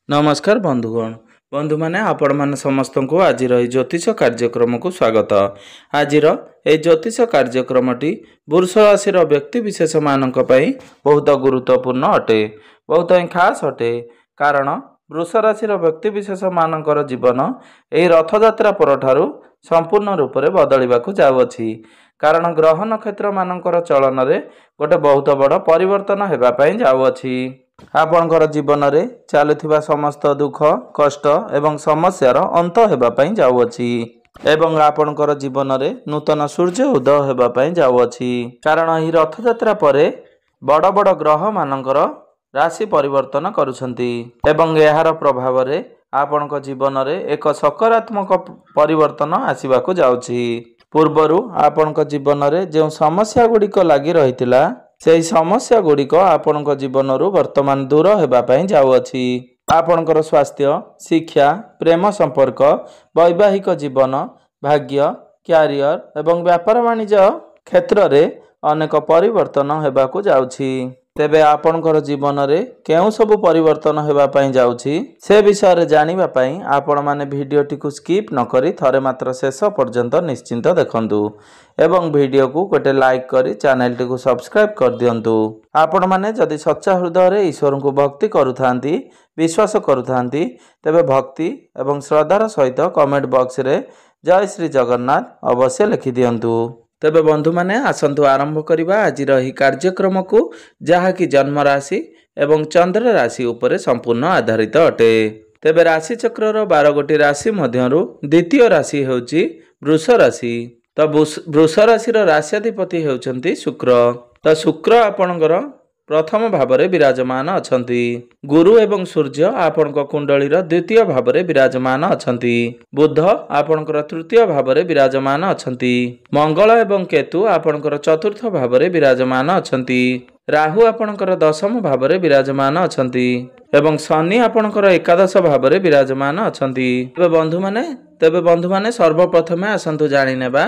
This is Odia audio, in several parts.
नमस्कार बंधुगण बंधु माने आपण माने समस्त को आज ज्योतिष कार्यक्रम को स्वागत। आज ज्योतिष कार्यक्रमटी वृष राशि व्यक्ति विशेष मानक पई बहुत गुरुत्वपूर्ण अटे, बहुत ही खास अटे। कारण वृष राशि व्यक्ति विशेष मानकर जीवन यही रथयात्रा परठारु संपूर्ण रूप से बदलिबाकु जाउअछि। कारण ग्रह नक्षत्र मानकर चलन रे गोटे बहुत बड़ परिवर्तन हेबा पई जाउअछि। आपणकर जीवन में चलुवा समस्त दुख कष्ट एवं समस्यार अंत हेबा पई जाउअछि एवं आपणकर जीवन में नूतन सूर्य उदय हेबा पई जाउअछि। कारण एही रथयात्रा परे बड़ बड़ ग्रह मानकर राशि परिवर्तन करुछंती एवं एहार प्रभाव रे आपणक जीवन में एक सकारात्मक परिवर्तन आसीबाकु जाउछि। पूर्वरु आपणक जीवन में जो समस्या गुड़िक लगी रहितिला से समस्या गुड़िक आपणक जीवन वर्तमान दूर हेबा पई जाउअछि। आपणकर स्वास्थ्य शिक्षा प्रेम संपर्क वैवाहिक जीवन भाग्य क्यारियर एवं व्यापार वाणिज्य क्षेत्र रे अनेक परिवर्तन हेबाकु जाउछि। तेबे आपणकर जीवन में केउ सब परिवर्तन हेबा पई जाउछि से विषय रे जानिबा पई आपण माने भिडियोटी को स्किप न करी थरे मात्र शेष पर्यंत निश्चिंत देखंतु एवं वीडियो को गोटे लाइक करी चैनल टी को सब्सक्राइब कर दियंतु। आपण माने जदि सच्चा हृदय रे ईश्वर को भक्ति करुथांती विश्वास करुथांती तेबे भक्ति एवं श्रद्धार सहित कमेंट बॉक्स रे जय श्री जगन्नाथ अवश्य लिखि दियंतु। तेबे बंधु माने आसंतु आरंभ करिबा आज रही कार्यक्रम को जहा कि जन्म राशि एवं चंद्र राशि उपरे संपूर्ण आधारित अटे। तेबे राशि चक्रर 12 गोटी राशि मध्यरु द्वितीय राशि हेउची वृष राशि। तो वृष राशि राश्याधिपति हेउचंती शुक्र। तो शुक्र आपणकर प्रथम भाव में विराजमान अछंती। गुरु एवं सूर्य आपणक कुंडलीर द्वितीय भाव में विराजमान अछंती। बुध आपणकर तृतीय भाव में विराजमान अछंती। मंगल एवं केतु आपणकर चतुर्थ भाव में विराजमान अछंती। राहु आपणकर दशम भाव में विराजमान अछंती एवं शनि आपणकर एकादश भाव में विराजमान अछंती। तेबे बंधु माने सर्वप्रथमे आसंतु जानि नेबा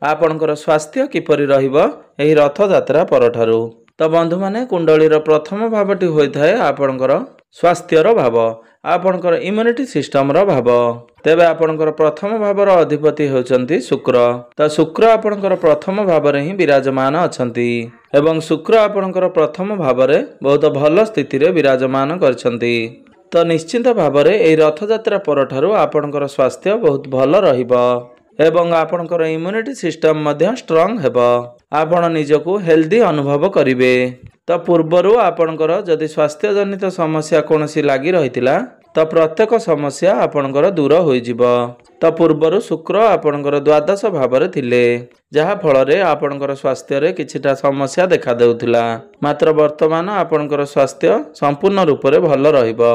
आपणकर स्वास्थ्य किपरि रहिबो एही रथयात्रा परठारु। तो बंधु माने कुंडलीर प्रथम भावटी होइथाय आपणकर स्वास्थ्यर भाव आपणकर इम्यूनिटी सिस्टम रो भाव। तेबे आपणकर प्रथम भावर अधिपति होचंती शुक्र। तो शुक्र आपणकर प्रथम भाव रे ही विराजमान अछंती एवं शुक्र आपणकर प्रथम भाव रे बहुत भल स्थिति रे विराजमान करछंती। तो निश्चिंत भाव रे एही रथयात्रा परठारु आपणकर स्वास्थ्य बहुत भल रहिबो एवं आपणकर इम्यूनिटी सिस्टम मध्य स्ट्रांग हेबो। आपण निजको हेल्दी अनुभव करिवे। तो पूर्वरु आपणकर जदि स्वास्थ्य जनित समस्या कोनोसी लागि रहितिला तो प्रत्येक समस्या आपणकर दूर होई जिवो। तो पूर्वरु शुक्र आपणकर द्वादश भाव रे थिले जहा फल रे आपणकर स्वास्थ्य रे किछिटा समस्या देखा देउथिला। मात्र वर्तमान आपणकर स्वास्थ्य संपूर्ण रूप रे भल रहिबो।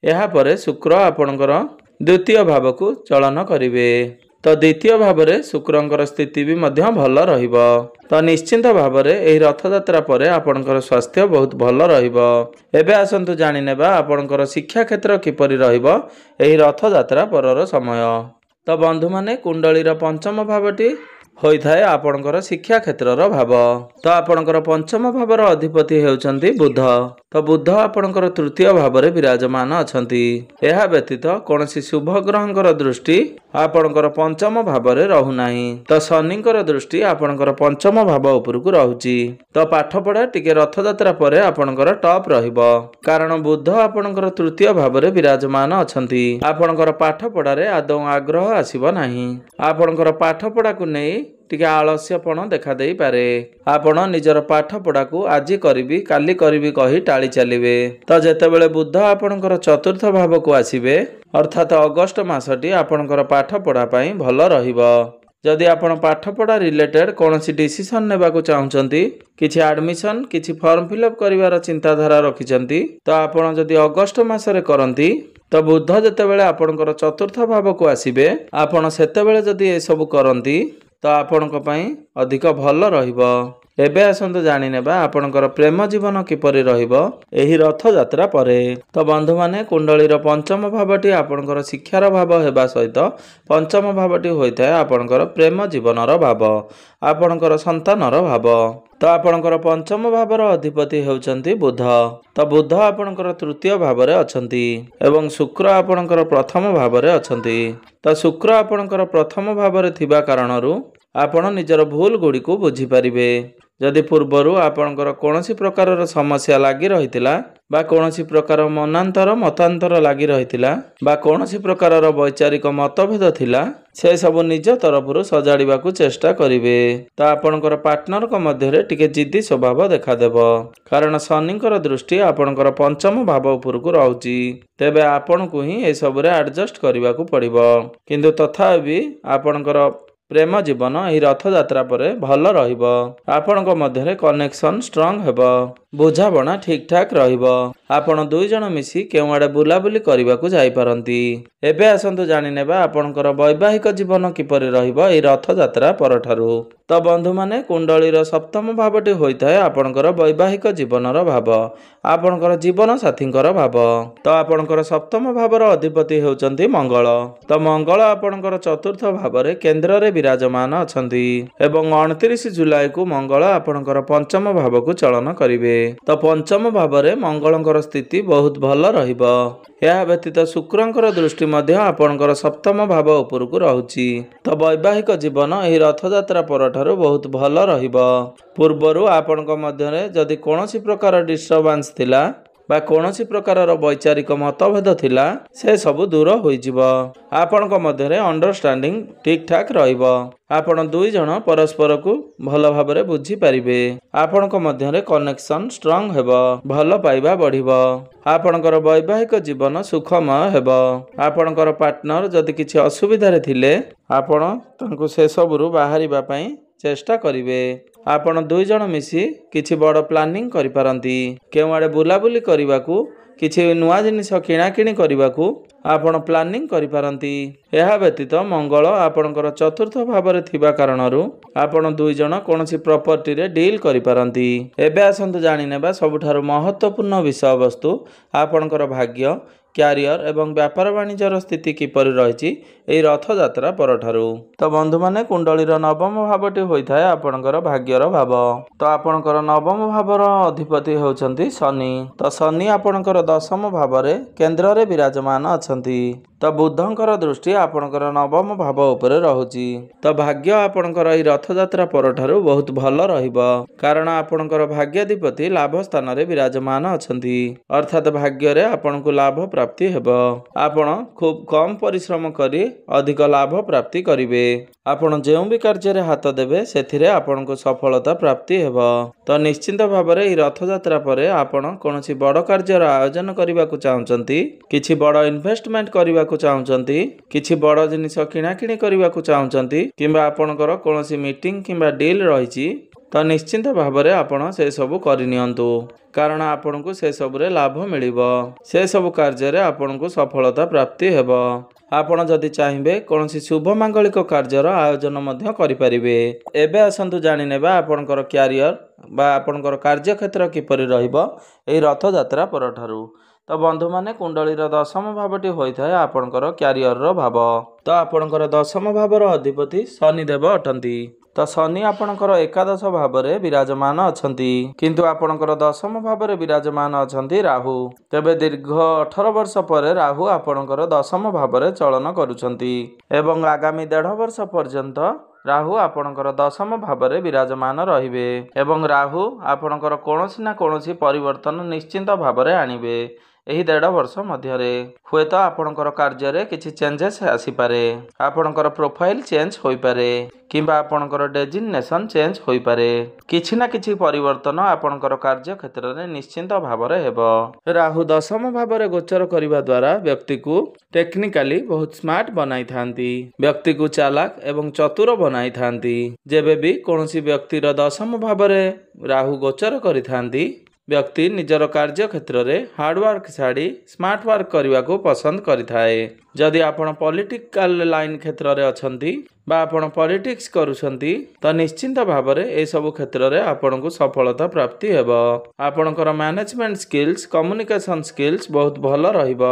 एहा परे शुक्र आपणकर द्वितीय भाव को चलन करिवे। तो द्वितीय भाव में शुक्रंकर स्थिति भी मध्य भल रहिबो। तो निश्चिंत भाव में एही रथयात्रा परे आपणकर स्वास्थ्य बहुत भल रहिबो। एबे आसंतु जानि नेबा आपणकर शिक्षा क्षेत्र किपरि रहिबो एही रथयात्रा परर समय। तो बंधु माने कुंडलीर पंचम भावटी होइथाय आपणकर शिक्षा क्षेत्रर भाव। तो आपणकर पंचम भावर अधिपति हेउचंती बुध। तो बुध आपणकर तृतीय भाव में विराजमान अछंती। एहा व्यतीत कोनोसी शुभ ग्रहंकर दृष्टि आपणकर पंचम भाव में रहु नाही। तो शनिकर दृष्टि आपणकर पंचम भाव उपरकु रहुची। तो पाठ पढ़ा टिके रथयात्रा परे आपणकर टॉप रहिबो। कारण बुध आपणकर तृतीय भाव में विराजमान अछंती। आपणकर पाठ पढ़ारे आदौ आग्रह आसीबो नाही। आपणकर पाठ पढ़ा को नै टिके आलस्यपण देखा देई पारे। आपण निजर पाठ पढ़ा को आज करिबी काली करिबी कही टाली चलिबे। तो जेतेबेले बुध आपणकर चतुर्थ भाव को आसीबे अर्थात अगस्त मासटी आपणकर पाठ पढ़ा पई भल रहिबो। जदि आपण पाठ पढ़ा रिलेटेड कोनोसी डिसीजन नेबाकू चाहुचंती किछि एडमिशन किछि फॉर्म फिलअप करिवार चिंताधारा रखिचंती तो आपण जदि अगस्त मासरे करंती तो बुध जेतेबेले आपणकर चतुर्थ भाव को आसीबे आपण सेतेबेले जदि ए सब करंती तो आपणक पई अधिक भल रहिबो। ଏବେ ଆସନ୍ତୁ ଜାଣିନେବା ଆପଣଙ୍କର ପ୍ରେମ ଜୀବନ କିପରି ରହିବ ଏହି ରଥଯାତ୍ରା ପରେ। ତ ବନ୍ଧୁମାନେ, କୁଣ୍ଡଳୀର ପଞ୍ଚମ ଭାବଟି ଆପଣଙ୍କର ଶିକ୍ଷାର ଭାବ ହେବା ସହିତ ପଞ୍ଚମ ଭାବଟି ହୋଇଥାଏ ଆପଣଙ୍କର ପ୍ରେମ ଜୀବନର ଭାବ, ଆପଣଙ୍କର ସନ୍ତାନର ଭାବ। ତ ଆପଣଙ୍କର ପଞ୍ଚମ ଭାବର ଅଧିପତି ହେଉଛନ୍ତି ବୁଧ। ତ ବୁଧ ଆପଣଙ୍କର ତୃତୀୟ ଭାବରେ ଅଛନ୍ତି ଏବଂ ଶୁକ୍ର ଆପଣଙ୍କର ପ୍ରଥମ ଭାବରେ ଅଛନ୍ତି। ତ ଶୁକ୍ର ଆପଣଙ୍କର ପ୍ରଥମ ଭାବରେ ଥିବା କାରଣରୁ ଆପଣ ନିଜର ଭୁଲ ଗୁଡ଼ିକୁ ବୁଝିପାରିବେ। ଯଦି ପୂର୍ବରୁ ଆପଣଙ୍କର କୌଣସି ପ୍ରକାରର ସମସ୍ୟା ଲାଗି ରହିଥିଲା ବା କୌଣସି ପ୍ରକାର ମତାନ୍ତର ଲାଗି ରହିଥିଲା ବା କୌଣସି ପ୍ରକାରର ବୈଚାରିକ ମତଭେଦ ଥିଲା, ସେସବୁ ନିଜ ତରଫରୁ ସଜାଡ଼ିବାକୁ ଚେଷ୍ଟା କରିବେ। ତ ଆପଣଙ୍କର ପାର୍ଟନରଙ୍କ ମଧ୍ୟରେ ଟିକେ ଜିଦ୍ଦି ସ୍ୱଭାବ ଦେଖାଦେବ, କାରଣ ଶନିଙ୍କର ଦୃଷ୍ଟି ଆପଣଙ୍କର ପଞ୍ଚମ ଭାବ ଉପରକୁ ରହୁଛି। ତେବେ ଆପଣଙ୍କୁ ହିଁ ଏସବୁରେ ଆଡଜଷ୍ଟ କରିବାକୁ ପଡ଼ିବ। କିନ୍ତୁ ତଥାପି ଆପଣଙ୍କର ପ୍ରେମ ଜୀବନ ଏହି ରଥଯାତ୍ରା ପରେ ଭଲ ରହିବ। ଆପଣଙ୍କ ମଧ୍ୟରେ କନେକ୍ସନ ଷ୍ଟ୍ରଙ୍ଗ ହେବ, ବୁଝାବଣା ଠିକ୍ ଠାକ୍ ରହିବ। ଆପଣ ଦୁଇ ଜଣ ମିଶି କେଉଁଆଡ଼େ ବୁଲାବୁଲି କରିବାକୁ ଯାଇପାରନ୍ତି। ଏବେ ଆସନ୍ତୁ ଜାଣିନେବା ଆପଣଙ୍କର ବୈବାହିକ ଜୀବନ କିପରି ରହିବ ଏହି ରଥଯାତ୍ରା ପରଠାରୁ। ତ ବନ୍ଧୁମାନେ, କୁଣ୍ଡଳୀର ସପ୍ତମ ଭାବଟି ହୋଇଥାଏ ଆପଣଙ୍କର ବୈବାହିକ ଜୀବନର ଭାବ, ଆପଣଙ୍କର ଜୀବନ ସାଥୀଙ୍କର ଭାବ। ତ ଆପଣଙ୍କର ସପ୍ତମ ଭାବର ଅଧିପତି ହେଉଛନ୍ତି ମଙ୍ଗଳ। ତ ମଙ୍ଗଳ ଆପଣଙ୍କର ଚତୁର୍ଥ ଭାବରେ କେନ୍ଦ୍ରରେ ବିରାଜମାନ ଅଛନ୍ତି ଏବଂ 29 ଜୁଲାଇକୁ ମଙ୍ଗଳ ଆପଣଙ୍କର ପଞ୍ଚମ ଭାବକୁ ଚଳନ କରିବେ। ତ ପଞ୍ଚମ ଭାବରେ ମଙ୍ଗଳଙ୍କର ସ୍ଥିତି ବହୁତ ଭଲ ରହିବ। ଏହା ବ୍ୟତୀତ ଶୁକ୍ରଙ୍କର ଦୃଷ୍ଟି ମଧ୍ୟ ଆପଣଙ୍କର ସପ୍ତମ ଭାବ ଉପରକୁ ରହୁଛି। ତ ବୈବାହିକ ଜୀବନ ଏହି ରଥଯାତ୍ରା ପରଠାରୁ ବହୁତ ଭଲ ରହିବ। ପୂର୍ବରୁ ଆପଣଙ୍କ ମଧ୍ୟରେ ଯଦି କୌଣସି ପ୍ରକାର ଡିଷ୍ଟର୍ବାନ୍ସ ଥିଲା ବା କୌଣସି ପ୍ରକାରର ବୈଚାରିକ ମତଭେଦ ଥିଲା, ସେ ସବୁ ଦୂର ହୋଇଯିବ। ଆପଣଙ୍କ ମଧ୍ୟରେ ଅଣ୍ଡରଷ୍ଟାଣ୍ଡିଂ ଠିକ୍ ଠାକ୍ ରହିବ। ଆପଣ ଦୁଇ ଜଣ ପରସ୍ପରକୁ ଭଲ ଭାବରେ ବୁଝିପାରିବେ। ଆପଣଙ୍କ ମଧ୍ୟରେ କନେକ୍ସନ ଷ୍ଟ୍ରଙ୍ଗ ହେବ, ଭଲ ପାଇବା ବଢ଼ିବ। ଆପଣଙ୍କର ବୈବାହିକ ଜୀବନ ସୁଖମୟ ହେବ। ଆପଣଙ୍କର ପାର୍ଟନର ଯଦି କିଛି ଅସୁବିଧାରେ ଥିଲେ, ଆପଣ ତାଙ୍କୁ ସେସବୁରୁ ବାହାରିବା ପାଇଁ ଚେଷ୍ଟା କରିବେ। ଆପଣ ଦୁଇ ଜଣ ମିଶି କିଛି ବଡ଼ ପ୍ଲାନିଂ କରିପାରନ୍ତି। କେଉଁଆଡ଼େ ବୁଲାବୁଲି କରିବାକୁ, କିଛି ନୂଆ ଜିନିଷ କିଣାକିଣି କରିବାକୁ ଆପଣ ପ୍ଲାନିଂ କରିପାରନ୍ତି। ଏହା ବ୍ୟତୀତ ମଙ୍ଗଳ ଆପଣଙ୍କର ଚତୁର୍ଥ ଭାବରେ ଥିବା କାରଣରୁ ଆପଣ ଦୁଇ ଜଣ କୌଣସି ପ୍ରପର୍ଟିରେ ଡିଲ୍ କରିପାରନ୍ତି। ଏବେ ଆସନ୍ତୁ ଜାଣିନେବା ସବୁଠାରୁ ମହତ୍ତ୍ୱପୂର୍ଣ୍ଣ ବିଷୟବସ୍ତୁ, ଆପଣଙ୍କର ଭାଗ୍ୟ, କ୍ୟାରିୟର ଏବଂ ବ୍ୟାପାର ବାଣିଜ୍ୟର ସ୍ଥିତି କିପରି ରହିଛି ଏହି ରଥଯାତ୍ରା ପରଠାରୁ। ତ ବନ୍ଧୁମାନେ, କୁଣ୍ଡଳୀର ନବମ ଭାବଟି ହୋଇଥାଏ ଆପଣଙ୍କର ଭାଗ୍ୟର ଭାବ। ତ ଆପଣଙ୍କର ନବମ ଭାବର ଅଧିପତି ହେଉଛନ୍ତି ଶନି। ତ ଶନି ଆପଣଙ୍କର ଦଶମ ଭାବରେ କେନ୍ଦ୍ରରେ ବିରାଜମାନ ଅଛନ୍ତି। ତ ବୁଧଙ୍କର ଦୃଷ୍ଟି ଆପଣଙ୍କର ନବମ ଭାବ ଉପରେ ରହୁଛି। ତ ଭାଗ୍ୟ ଆପଣଙ୍କର ଏହି ରଥଯାତ୍ରା ପରଠାରୁ ବହୁତ ଭଲ ରହିବ, କାରଣ ଆପଣଙ୍କର ଭାଗ୍ୟାଧିପତି ଲାଭ ସ୍ଥାନରେ ବିରାଜମାନ ଅଛନ୍ତି, ଅର୍ଥାତ୍ ଭାଗ୍ୟରେ ଆପଣଙ୍କୁ ଲାଭ ପ୍ରାପ୍ତି ହେବ। ଆପଣ ଖୁବ୍ କମ୍ ପରିଶ୍ରମ କରି ଅଧିକ ଲାଭ ପ୍ରାପ୍ତି କରିବେ। ଆପଣ ଯେଉଁ ବି କାର୍ଯ୍ୟରେ ହାତ ଦେବେ ସେଥିରେ ଆପଣଙ୍କୁ ସଫଳତା ପ୍ରାପ୍ତି ହେବ। ତ ନିଶ୍ଚିନ୍ତ ଭାବରେ ଏହି ରଥଯାତ୍ରା ପରେ ଆପଣ କୌଣସି ବଡ଼ କାର୍ଯ୍ୟର ଆୟୋଜନ କରିବାକୁ ଚାହୁଁଛନ୍ତି, କିଛି ବଡ଼ ଇନଭେଷ୍ଟମେଣ୍ଟ କରିବାକୁ ଚାହୁଁଛନ୍ତି, କିଛି ବଡ଼ ଜିନିଷ କିଣାକିଣି କରିବାକୁ ଚାହୁଁଛନ୍ତି କିମ୍ବା ଆପଣଙ୍କର କୌଣସି ମିଟିଂ କିମ୍ବା ଡିଲ୍ ରହିଛି, ତ ନିଶ୍ଚିନ୍ତ ଭାବରେ ଆପଣ ସେସବୁ କରିନିଅନ୍ତୁ, କାରଣ ଆପଣଙ୍କୁ ସେସବୁରେ ଲାଭ ମିଳିବ। ସେସବୁ କାର୍ଯ୍ୟରେ ଆପଣଙ୍କୁ ସଫଳତା ପ୍ରାପ୍ତି ହେବ। ଆପଣ ଯଦି ଚାହିଁବେ କୌଣସି ଶୁଭ ମାଙ୍ଗଳିକ କାର୍ଯ୍ୟର ଆୟୋଜନ ମଧ୍ୟ କରିପାରିବେ। ଏବେ ଆସନ୍ତୁ ଜାଣିନେବା ଆପଣଙ୍କର କ୍ୟାରିୟର ବା ଆପଣଙ୍କର କାର୍ଯ୍ୟକ୍ଷେତ୍ର କିପରି ରହିବ ଏହି ରଥଯାତ୍ରା ପରଠାରୁ। ତ ବନ୍ଧୁମାନେ, କୁଣ୍ଡଳୀର ଦଶମ ଭାବଟି ହୋଇଥାଏ ଆପଣଙ୍କର କ୍ୟାରିୟରର ଭାବ। ତ ଆପଣଙ୍କର ଦଶମ ଭାବର ଅଧିପତି ଶନିଦେବ ଅଟନ୍ତି। ତ ଶନି ଆପଣଙ୍କର ଏକାଦଶ ଭାବରେ ବିରାଜମାନ ଅଛନ୍ତି, କିନ୍ତୁ ଆପଣଙ୍କର ଦଶମ ଭାବରେ ବିରାଜମାନ ଅଛନ୍ତି ରାହୁ। ତେବେ ଦୀର୍ଘ 18 ବର୍ଷ ପରେ ରାହୁ ଆପଣଙ୍କର ଦଶମ ଭାବରେ ଚଳନ କରୁଛନ୍ତି ଏବଂ ଆଗାମୀ 1.5 ବର୍ଷ ପର୍ଯ୍ୟନ୍ତ ରାହୁ ଆପଣଙ୍କର ଦଶମ ଭାବରେ ବିରାଜମାନ ରହିବେ ଏବଂ ରାହୁ ଆପଣଙ୍କର କୌଣସି ନା କୌଣସି ପରିବର୍ତ୍ତନ ନିଶ୍ଚିନ୍ତ ଭାବରେ ଆଣିବେ। ଏହି 1.5 ବର୍ଷ ମଧ୍ୟରେ ହୁଏତ ଆପଣଙ୍କର କାର୍ଯ୍ୟରେ କିଛି ଚେଞ୍ଜେସ୍ ଆସିପାରେ, ଆପଣଙ୍କର ପ୍ରୋଫାଇଲ୍ ଚେଞ୍ଜ ହୋଇପାରେ କିମ୍ବା ଆପଣଙ୍କର ଡେଜିଗ୍ନେସନ୍ ଚେଞ୍ଜ ହୋଇପାରେ। କିଛି ନା କିଛି ପରିବର୍ତ୍ତନ ଆପଣଙ୍କର କାର୍ଯ୍ୟକ୍ଷେତ୍ରରେ ନିଶ୍ଚିନ୍ତ ଭାବରେ ହେବ। ରାହୁ ଦଶମ ଭାବରେ ଗୋଚର କରିବା ଦ୍ୱାରା ବ୍ୟକ୍ତିକୁ ଟେକ୍ନିକାଲି ବହୁତ ସ୍ମାର୍ଟ ବନାଇଥାନ୍ତି, ବ୍ୟକ୍ତିକୁ ଚାଲାକ ଏବଂ ଚତୁର ବନାଇଥାନ୍ତି। ଯେବେ ବି କୌଣସି ବ୍ୟକ୍ତିର ଦଶମ ଭାବରେ ରାହୁ ଗୋଚର କରିଥାନ୍ତି, ବ୍ୟକ୍ତି ନିଜର କାର୍ଯ୍ୟକ୍ଷେତ୍ରରେ ହାର୍ଡୱାର୍କ ଛାଡ଼ି ସ୍ମାର୍ଟ ୱାର୍କ କରିବାକୁ ପସନ୍ଦ କରିଥାଏ। ଯଦି ଆପଣ ପଲିଟିକାଲ ଲାଇନ୍ କ୍ଷେତ୍ରରେ ଅଛନ୍ତି, ବା ଆପଣ ପଲିଟିକ୍ସ କରୁଛନ୍ତି ତ ନିଶ୍ଚିନ୍ତ ଭାବରେ ଏସବୁ କ୍ଷେତ୍ରରେ ଆପଣଙ୍କୁ ସଫଳତା ପ୍ରାପ୍ତି ହେବ। ଆପଣଙ୍କର ମ୍ୟାନେଜମେଣ୍ଟ ସ୍କିଲ୍ସ କମ୍ୟୁନିକେସନ ସ୍କିଲ୍ସ ବହୁତ ଭଲ ରହିବ।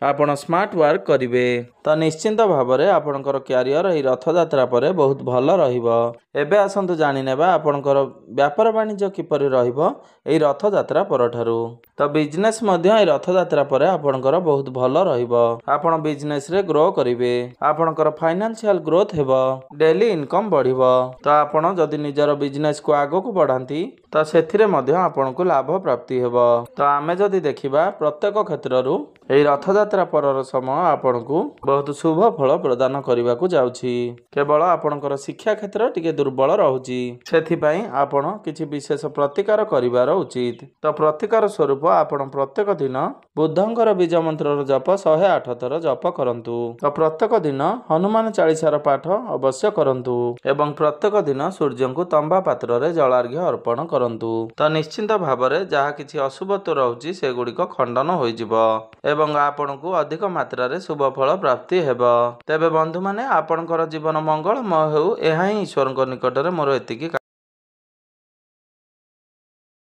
ଆପଣ ସ୍ମାର୍ଟ ୱାର୍କ କରିବେ ତ ନିଶ୍ଚିନ୍ତ ଭାବରେ ଆପଣଙ୍କର କ୍ୟାରିୟର ଏହି ରଥଯାତ୍ରା ପରେ ବହୁତ ଭଲ ରହିବ। ଏବେ ଆସନ୍ତୁ ଜାଣିନେବା ଆପଣଙ୍କର ବ୍ୟାପାର ବାଣିଜ୍ୟ କିପରି ରହିବ ଏହି ରଥଯାତ୍ରା ପରଠାରୁ। ତ ବିଜନେସ୍ ମଧ୍ୟ ଏହି ରଥଯାତ୍ରା ପରେ ଆପଣଙ୍କର ବହୁତ ଭଲ ରହିବ। ଆପଣ ବିଜନେସରେ ଗ୍ରୋ କରିବେ। ଆପଣଙ୍କର ଫାଇନାନ୍ସିଆଲ ଗ୍ରୋଥ ହେବ। ଡେଲି ଇନକମ୍ ବଢ଼ିବ। ତ ଆପଣ ଯଦି ନିଜର ବିଜନେସକୁ ଆଗକୁ ବଢ଼ାନ୍ତି ତ ସେଥିରେ ମଧ୍ୟ ଆପଣଙ୍କୁ ଲାଭ ପ୍ରାପ୍ତି ହେବ। ତ ଆମେ ଯଦି ଦେଖିବା ପ୍ରତ୍ୟେକ କ୍ଷେତ୍ରରୁ ଏହି ରଥଯାତ୍ରା ପରର ସମୟ ଆପଣଙ୍କୁ ବହୁତ ଶୁଭ ଫଳ ପ୍ରଦାନ କରିବାକୁ ଯାଉଛି। କେବଳ ଆପଣଙ୍କର ଶିକ୍ଷା କ୍ଷେତ୍ର ଟିକେ ଦୁର୍ବଳ ରହୁଛି। ସେଥିପାଇଁ ଆପଣ କିଛି ବିଶେଷ ପ୍ରତିକାର କରିବାର ଉଚିତ। ତ ପ୍ରତିକାର ସ୍ୱରୂପ ଆପଣ ପ୍ରତ୍ୟେକ ଦିନ ବୁଦ୍ଧଙ୍କର ବୀଜ ମନ୍ତ୍ରର ଜପ 108 ଥର ଜପ କରନ୍ତୁ। ତ ପ୍ରତ୍ୟେକ ଦିନ ହନୁମାନ ଚାଳିଶାର ପାଠ ଅବଶ୍ୟ କରନ୍ତୁ ଏବଂ ପ୍ରତ୍ୟେକ ଦିନ ସୂର୍ଯ୍ୟଙ୍କୁ ତମ୍ବା ପାତ୍ରରେ ଜଳାର୍ଘ୍ୟ ଅର୍ପଣ କରନ୍ତୁ। ତ ନିଶ୍ଚିନ୍ତ ଭାବରେ ଯାହା କିଛି ଅଶୁଭତ୍ୱ ରହୁଛି ସେଗୁଡ଼ିକ ଖଣ୍ଡନ ହୋଇଯିବ ଏବଂ ଆପଣଙ୍କୁ ଅଧିକ ମାତ୍ରାରେ ଶୁଭ ଫଳ ପ୍ରାପ୍ତି ହେବ। ତେବେ ବନ୍ଧୁମାନେ ଆପଣଙ୍କର ଜୀବନ ମଙ୍ଗଳମୟ ହେଉ ଏହା ହିଁ ଈଶ୍ୱରଙ୍କ ନିକଟରେ ମୋର ଏତିକି